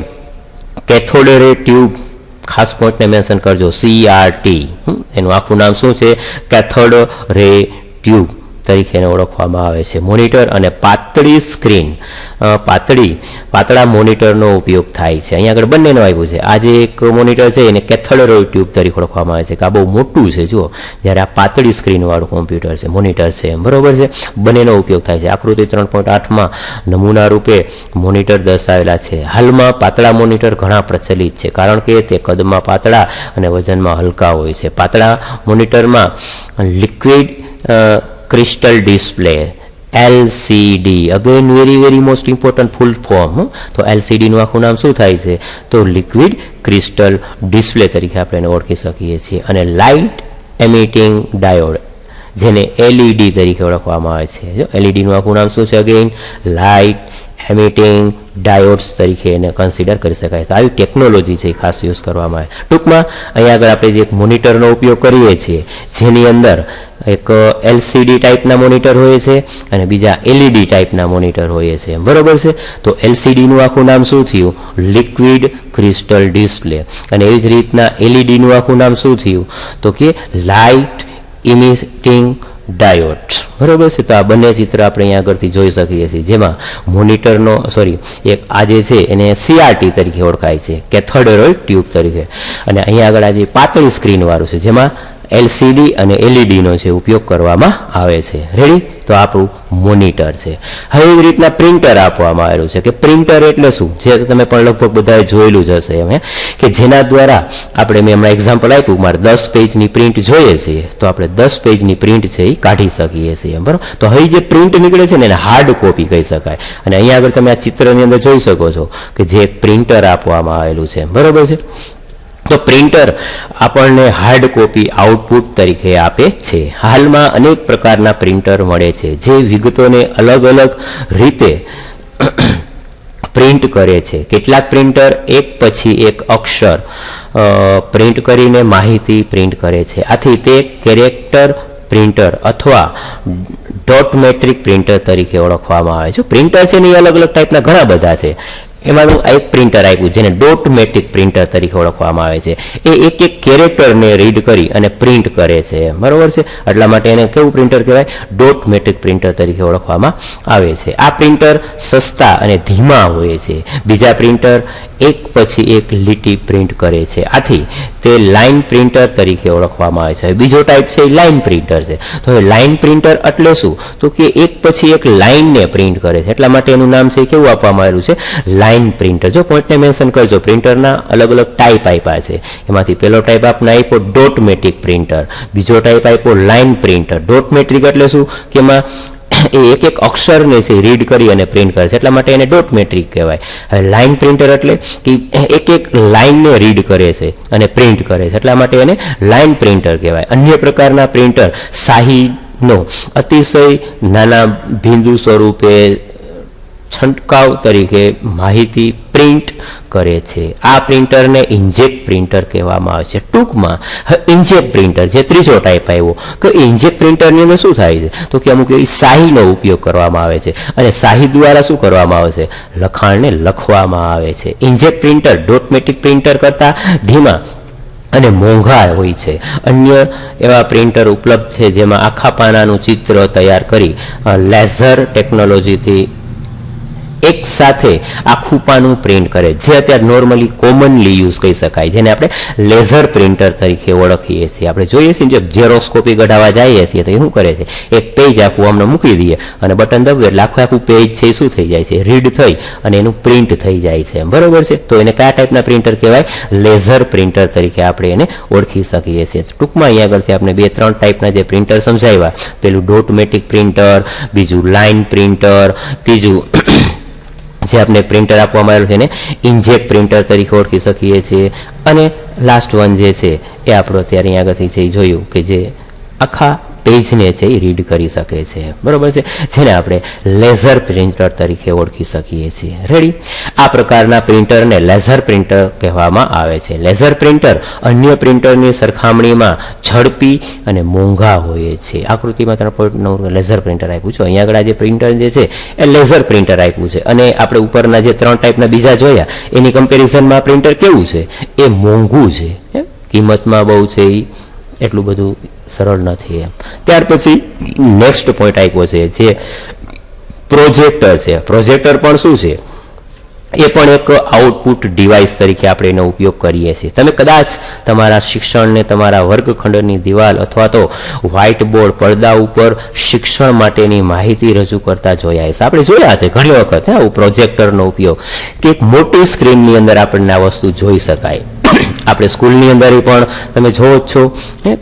કેથોડ રે ટ્યુબ, ખાસ પોઈન્ટને મેન્શન કરજો, CRT, એનું આખું નામ શું છે? કેથોડ રે ટ્યુબ તરીકે એને ઓળખવામાં આવે છે. મોનિટર અને પાતળી સ્ક્રીન, પાતળા મોનિટરનો ઉપયોગ થાય છે. અહીંયા આગળ બંનેનો આવ્યું છે. આ જે એક મોનિટર છે એને કેથોડ રે ટ્યુબ તરીકે ઓળખવામાં આવે છે કે આ બહુ મોટું છે જુઓ, જ્યારે આ પાતળી સ્ક્રીનવાળું કોમ્પ્યુટર છે, મોનિટર છે એમ, બરોબર છે. બંનેનો ઉપયોગ થાય છે. આકૃતિ 3.8માં નમૂના રૂપે મોનિટર દર્શાવેલા છે. હાલમાં પાતળા મોનિટર ઘણા પ્રચલિત છે કારણ કે તે કદમાં પાતળા અને વજનમાં હલકા હોય છે. પાતળા મોનિટરમાં liquid crystal display, LCD, again very most important full form. તો LCD નું આખું નામ શું થાય છે? તો લિક્વિડ ક્રિસ્ટલ ડિસ્પ્લે તરીકે આપણે એને ઓળખી શકીએ છીએ. અને લાઇટ એમિટિંગ ડાયોડ, જેને LED તરીકે ઓળખવામાં આવે છે. જો LED નું આખું નામ શું છે? અગેન લાઇટ એમિટિંગ ડાયોડ્સ તરીકે એને કન્સિડર કરી શકાય. તો આવી ટેકનોલોજી છે એ ખાસ યુઝ કરવામાં આવે. ટૂંકમાં અહીંયા આગળ આપણે જે એક મોનિટરનો ઉપયોગ કરીએ છીએ જેની અંદર એક LCD ટાઈપના મોનિટર હોય છે અને બીજા LED ટાઈપના મોનિટર હોય છે, બરોબર છે. તો LCD નું આખું નામ શું થયું? Liquid crystal display. અને એવી જ રીતના LED નું આખું નામ શું થયું? તો કે લાઇટ ઇમિટિંગ ડાયોડ, બરોબર છે. તો આ બંને ચિત્ર આપણે અહીંયા આગળથી જોઈ શકીએ છીએ, જેમાં મોનિટરનો એક આ જે છે એને CRT તરીકે ઓળખાય છે, કેથોડ રે ટ્યુબ તરીકે. અને અહીંયા આગળ આ જે પાતળી સ્ક્રીન વાળું છે જેમાં LCD અને LED નો છે ઉપયોગ કરવામાં આવે છે. રેડી? તો આપણું મોનિટર છે. હવે એવી રીતના પ્રિન્ટર આપવામાં આવેલું છે કે પ્રિન્ટર એટલે શું, જે તમે પણ લગભગ બધાએ જોયેલું જ હશે એમ, કે જેના દ્વારા આપણે, મેં હમણાં એક્ઝામ્પલ આપ્યું, મારે 10 પેજની પ્રિન્ટ જોઈએ છે તો આપણે 10 પેજની પ્રિન્ટ છે એ કાઢી શકીએ છીએ, બરાબર. તો હવે જે પ્રિન્ટ નીકળે છે ને એને હાર્ડ કોપી કહી શકાય. અને અહીંયા આગળ તમે આ ચિત્રની અંદર જોઈ શકો છો કે જે પ્રિન્ટર આપવામાં આવેલું છે, બરોબર છે. તો પ્રિન્ટર આપણને હાર્ડ કોપી આઉટપુટ તરીકે આપે છે. હાલમાં અનેક પ્રકારના પ્રિન્ટર મળે છે જે વિગતોને અલગ અલગ રીતે પ્રિન્ટ કરે છે. કેટલાક પ્રિન્ટર એક પછી એક અક્ષર પ્રિન્ટ કરીને માહિતી પ્રિન્ટ કરે છે. આથી તે કેરેક્ટર પ્રિન્ટર અથવા ડોટ મેટ્રિક પ્રિન્ટર તરીકે ઓળખવામાં આવે છે. પ્રિન્ટર છે ને એ અલગ અલગ ટાઈપના ઘણા બધા છે. એમાંનું આ એક પ્રિન્ટર આપ્યું જેને ડોટમેટિક પ્રિન્ટર તરીકે ઓળખવામાં આવે છે. એ એક એક કેરેક્ટરને રીડ કરી અને પ્રિન્ટ કરે છે, બરોબર છે. એટલા માટે એને કેવું પ્રિન્ટર કહેવાય? ડોટમેટિક પ્રિન્ટર તરીકે ઓળખવામાં આવે છે. આ પ્રિન્ટર સસ્તા અને ધીમા હોય છે. બીજા પ્રિન્ટર એક પછી એક લીટી પ્રિન્ટ કરે છે, આથી તે લાઇન પ્રિન્ટર તરીકે ઓળખવામાં આવે છે. બીજો ટાઈપ છે એ લાઇન પ્રિન્ટર છે. તો હવે લાઇન પ્રિન્ટર એટલે શું? તો કે એક પછી એક લાઇનને પ્રિન્ટ કરે છે, એટલા માટે એનું નામ છે કેવું આપવામાં આવેલું છે? Line printer. જો પોઈન્ટને મેન્શન કરજો, પ્રિન્ટરના અલગ અલગ ટાઈપ આપ્યા છે. એમાંથી પહેલો ટાઈપ આપણે આપ્યો ડોટમેટિક પ્રિન્ટર, બીજો ટાઈપ આપ્યો લાઇન પ્રિન્ટર. ડોટમેટ્રિક એટલે શું? કે એમાં એ એક એક અક્ષરને છે રીડ કરી અને પ્રિન્ટ કરે છે, એટલા માટે એને ડોટમેટ્રિક કહેવાય. હવે લાઇન પ્રિન્ટર એટલે કે એક એક લાઇનને રીડ કરે છે અને પ્રિન્ટ કરે છે, એટલા માટે એને લાઇન પ્રિન્ટર કહેવાય. અન્ય પ્રકારના પ્રિન્ટર શાહીનો અતિશય નાના બિંદુ સ્વરૂપે છંટકાવ તરીકે માહિતી પ્રિન્ટ કરે છે. આ પ્રિન્ટરને ઇન્જેક્ટ પ્રિન્ટર કહેવામાં આવે છે. ટૂંકમાં ઇન્જેક્ટ પ્રિન્ટર જે ત્રીજો ટાઈપ આવ્યો, કે ઇન્જેક્ટ પ્રિન્ટરની અંદર શું થાય છે? તો કે અમુક એવી શાહીનો ઉપયોગ કરવામાં આવે છે અને શાહી દ્વારા શું કરવામાં આવે છે? લખાણને લખવામાં આવે છે. ઇન્જેક્ટ પ્રિન્ટર ડોટમેટિક પ્રિન્ટર કરતાં ધીમા અને મોંઘા હોય છે. અન્ય એવા પ્રિન્ટર ઉપલબ્ધ છે જેમાં આખા પાનાનું ચિત્ર તૈયાર કરી લેઝર ટેકનોલોજીથી એક સાથે આખું પાનું પ્રિન્ટ કરે, જે અત્યારે નોર્મલી કોમનલી યુઝ કહી શકાય, જેને આપણે લેઝર પ્રિન્ટર તરીકે ઓળખીએ છીએ. આપણે જોઈએ છીએ જો ઝેરોસ્કોપી કઢાવવા જઈએ છીએ તો એ શું કરે છે? એક પેજ આખું અમને મૂકી દઈએ અને બટન દબાવીએ એટલે આખું પેજ છે એ શું થઈ જાય છે? રીડ થઈ અને એનું પ્રિન્ટ થઈ જાય છે, બરોબર છે. તો એને કયા ટાઈપના પ્રિન્ટર કહેવાય? લેઝર પ્રિન્ટર તરીકે આપણે એને ઓળખી શકીએ છીએ. ટૂંકમાં અહીંયા આગળથી આપણે 2-3 ટાઈપના જે પ્રિન્ટર સમજાવ્યા, પેલું ડોટમેટિક પ્રિન્ટર, બીજું લાઇન પ્રિન્ટર, ત્રીજું જે આપણે પ્રિન્ટર આપવામાં આવેલું છે એને ઇન્જેક્ટ પ્રિન્ટર તરીકે ઓળખી શકીએ છીએ. અને લાસ્ટ વન જે છે એ આપણે અત્યારે અહીંયા આગળથી છે જોયું કે જે આખા પેજને છે એ રીડ કરી શકે છે, બરોબર છે, જેને આપણે લેઝર પ્રિન્ટર તરીકે ઓળખી શકીએ છીએ. રેડી? આ પ્રકારના પ્રિન્ટરને લેઝર પ્રિન્ટર કહેવામાં આવે છે. લેઝર પ્રિન્ટર અન્ય પ્રિન્ટરની સરખામણીમાં ઝડપી અને મોંઘા હોય છે. આકૃતિમાં 3.9 લેઝર પ્રિન્ટર આપ્યું છે. અહીંયા આગળ જે પ્રિન્ટર જે છે એ લેઝર પ્રિન્ટર આપ્યું છે અને આપણે ઉપરના જે 3 ટાઈપના બીજા જોયા એની કમ્પેરિઝનમાં પ્રિન્ટર કેવું છે? એ મોંઘું છે, કિંમતમાં બહુ છે, એ એટલું બધું સરળ નથી એમ. ત્યાર પછી નેક્સ્ટ પોઈન્ટ આપ્યો છે જે પ્રોજેક્ટર છે. પ્રોજેક્ટર પણ શું છે? એ પણ એક આઉટપુટ ડિવાઇસ તરીકે આપણે એનો ઉપયોગ કરીએ છીએ. તમે કદાચ તમારા શિક્ષણને તમારા વર્ગખંડની દિવાલ અથવા તો વ્હાઇટ બોર્ડ પડદા ઉપર શિક્ષણ માટેની માહિતી રજૂ કરતા જોયા હશે. આપણે જોયા છે ઘણી વખત આવું પ્રોજેક્ટરનો ઉપયોગ, કે એક મોટી સ્ક્રીનની અંદર આપણને આ વસ્તુ જોઈ શકાય. આપણે સ્કૂલની અંદર પણ તમે જોવો જ છો,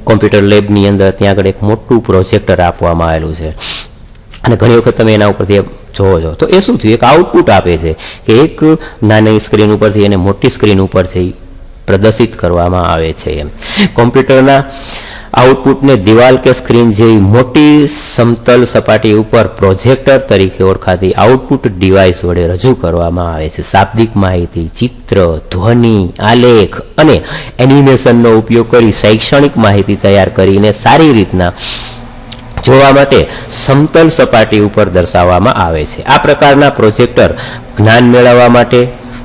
કોમ્પ્યુટર લેબની અંદર ત્યાં આગળ એક મોટું પ્રોજેક્ટર આપવામાં આવેલું છે અને ઘણી વખત તમે એના ઉપરથી જોવો છો. તો એ શું થયું? એક આઉટપુટ આપે છે કે એક નાની સ્ક્રીન ઉપરથી એને મોટી સ્ક્રીન ઉપર છે પ્રદર્શિત કરવામાં આવે છે એમ. કોમ્પ્યુટરના આઉટપુટને દિવાલ કે સ્ક્રીન જેવી મોટી સમતલ સપાટી ઉપર પ્રોજેક્ટર તરીકે ઓળખાતી આઉટપુટ ડિવાઇસ વડે રજૂ કરવામાં આવે છે. શાબ્દિક માહિતી, ચિત્ર, ધ્વનિ, આલેખ અને એનિમેશનનો ઉપયોગ કરી શૈક્ષણિક માહિતી તૈયાર કરીને સારી રીતના જોવા માટે સમતલ સપાટી ઉપર દર્શાવવામાં આવે છે. આ પ્રકારના પ્રોજેક્ટર જ્ઞાન મેળવવા માટે,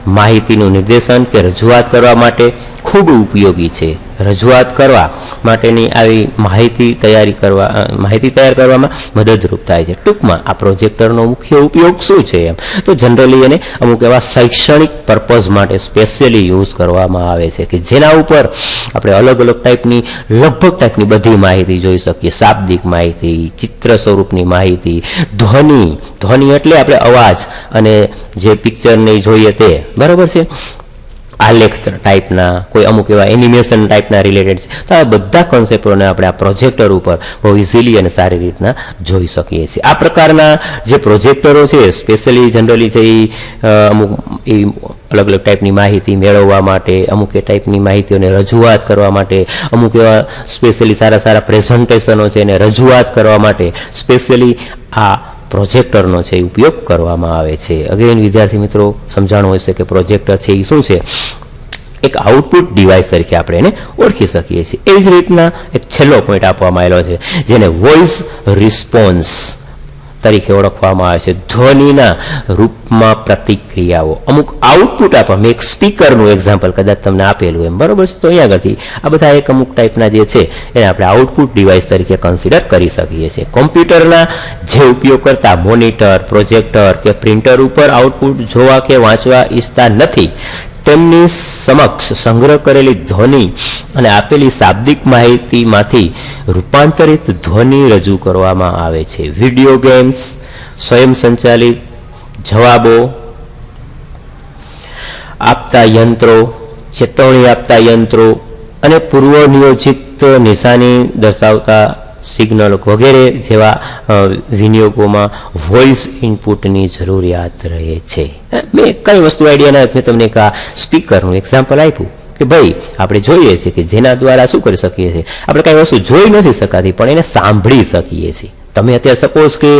માહિતીનું નિર્દેશન કે રજૂઆત કરવા માટે ખૂબ ઉપયોગી છે. રજૂઆત કરવા માટેની આવી માહિતી તૈયાર કરવામાં મદદરૂપ થાય છે. ટૂંકમાં આ પ્રોજેક્ટરનો મુખ્ય ઉપયોગ શું છે એમ તો જનરલી એને અમુક એવા શૈક્ષણિક પર્પઝ માટે સ્પેશિયલી યુઝ કરવામાં આવે છે કે જેના ઉપર આપણે અલગ અલગ ટાઈપની લગભગ ટાઈપની બધી માહિતી જોઈ શકીએ. શાબ્દિક માહિતી, ચિત્ર સ્વરૂપની માહિતી, ધ્વનિ એટલે આપણે અવાજ અને જે પિક્ચરને જોઈએ તે, બરાબર છે, આલેખ ટાઈપના, કોઈ અમુક એવા એનિમેશન ટાઈપના રિલેટેડ છે. તો આ બધા કોન્સેપ્ટોને આપણે આ પ્રોજેક્ટર ઉપર બહુ ઇઝીલી અને સારી રીતના જોઈ શકીએ છીએ. આ પ્રકારના જે પ્રોજેક્ટરો છે સ્પેશિયલી જનરલી છે એ અમુક એ અલગ અલગ ટાઈપની માહિતી મેળવવા માટે, અમુક એ ટાઈપની માહિતીઓને રજૂઆત કરવા માટે, અમુક એવા સ્પેશિયલી સારા પ્રેઝન્ટેશનો છે એને રજૂઆત કરવા માટે સ્પેશિયલી આ પ્રોજેક્ટરનો છે ઉપયોગ કરવામાં આવે છે. અગેન વિદ્યાર્થી મિત્રો સમજાણું હશે કે પ્રોજેક્ટર છે એ શું છે? એક આઉટપુટ ડિવાઇસ તરીકે આપણે એને ઓળખી શકીએ છીએ. એવી જ રીતના એક છેલ્લો પોઈન્ટ આપવામાં આવેલો છે જેને વોઇસ રિસ્પોન્સ તરીકે ઓળખવામાં આવે છે. ધ્વનિના રૂપમાં પ્રતિક્રિયાઓ, અમુક આઉટપુટ આપે. મેં એક સ્પીકરનું એક્ઝામ્પલ કદાચ તમને આપેલું એમ, બરોબર છે. તો અહીંયા આગળથી આ બધા એક અમુક ટાઈપના જે છે એને આપણે આઉટપુટ ડિવાઇસ તરીકે કન્સિડર કરી શકીએ છીએ. કોમ્પ્યુટરના જે ઉપયોગ કરતા મોનિટર, પ્રોજેક્ટર કે પ્રિન્ટર ઉપર આઉટપુટ જોવા કે વાંચવા ઈચ્છતા નથી, તેમની સમક્ષ સંગ્રહ કરેલી ધ્વનિ અને આપેલી શાબ્દિક માહિતીમાંથી રૂપાંતરિત ધ્વનિ રજૂ કરવામાં આવે છે. વિડીયો ગેમ્સ, સ્વયં સંચાલિત જવાબો આપતા યંત્રો, ચેતવણી આપતા યંત્રો અને પૂર્વ નિયોજિત નિશાની દર્શાવતા સિગ્નલ વગેરે જેવા વિનિયોગોમાં વોઇસ ઇનપુટની જરૂરિયાત રહે છે. મેં કઈ વસ્તુ આઈડિયા ના મેં તમને એક સ્પીકરનું એક્ઝામ્પલ આપ્યું કે ભાઈ આપણે જોઈએ છીએ કે જેના દ્વારા શું કરી શકીએ છીએ, આપણે કઈ વસ્તુ જોઈ નથી શકાતી પણ એને સાંભળી શકીએ છીએ. તમે અત્યારે સપોઝ કે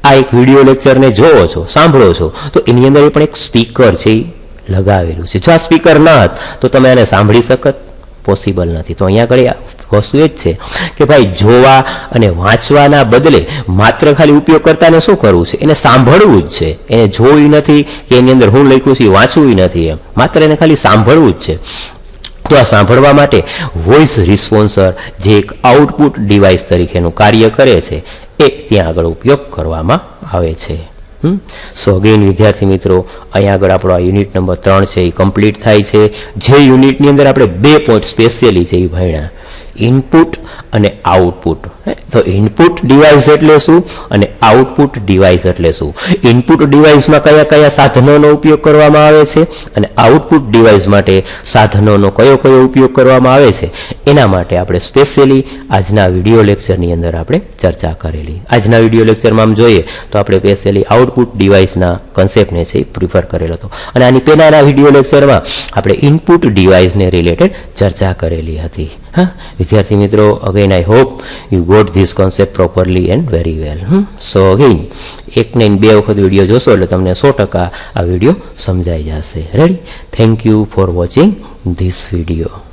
આ એક વિડીયો લેક્ચરને જોવો છો, સાંભળો છો, તો એની અંદર પણ એક સ્પીકર છે લગાવેલું છે. જો આ સ્પીકર ન હોત તો તમે આને સાંભળી શકત? પોસિબલ નથી. તો અહીંયા આગળ વસ્તુ એ જ છે કે ભાઈ જોવા અને વાંચવાના બદલે માત્ર ખાલી ઉપયોગ કરતાને શું કરવું છે, એને સાંભળવું જ છે. એને જોવું નથી કે એની અંદર હું લખ્યું છે વાંચવું નથી, એમ માત્ર એને ખાલી સાંભળવું જ છે. તો આ સાંભળવા માટે વોઇસ રિસ્પોન્સર જે એક આઉટપુટ ડિવાઇસ તરીકેનું કાર્ય કરે છે એ ત્યાં આગળ ઉપયોગ કરવામાં આવે છે. સો અગેન વિદ્યાર્થી મિત્રો, અહીંયા આગળ આપણો આ યુનિટ નંબર 3 છે એ કમ્પ્લીટ થાય છે. જે યુનિટની અંદર આપણે 2 પોઈન્ટ સ્પેશિયલી છે એ ભણ્યા, ઇનપુટ અને આઉટપુટ. તો ઇનપુટ ડિવાઇસ એટલે શું અને આઉટપુટ ડિવાઇસ એટલે શું? ઇનપુટ ડિવાઇસમાં કયા કયા સાધનોનો ઉપયોગ કરવામાં આવે છે અને આઉટપુટ ડિવાઇસ માટે સાધનોનો કયો કયો ઉપયોગ કરવામાં આવે છે, એના માટે આપણે સ્પેશિયલી આજના વિડીયો લેક્ચરની અંદર આપણે ચર્ચા કરેલી. આજના વિડીયો લેક્ચરમાં આમ જોઈએ તો આપણે સ્પેશિયલી આઉટપુટ ડિવાઇસના કન્સેપ્ટને છે એ પ્રિફર કરેલો હતો, અને આની પહેલાના વિડીયો લેક્ચરમાં આપણે ઇનપુટ ડિવાઇસને રિલેટેડ ચર્ચા કરેલી હતી. હા વિદ્યાર્થી મિત્રો, again I hope you got this concept properly and very well. So again 1 ને 2 વખત વિડીયો જોશો એટલે તમને 100% આ વિડીયો સમજાઈ જશે. Ready? Thank you for watching this video.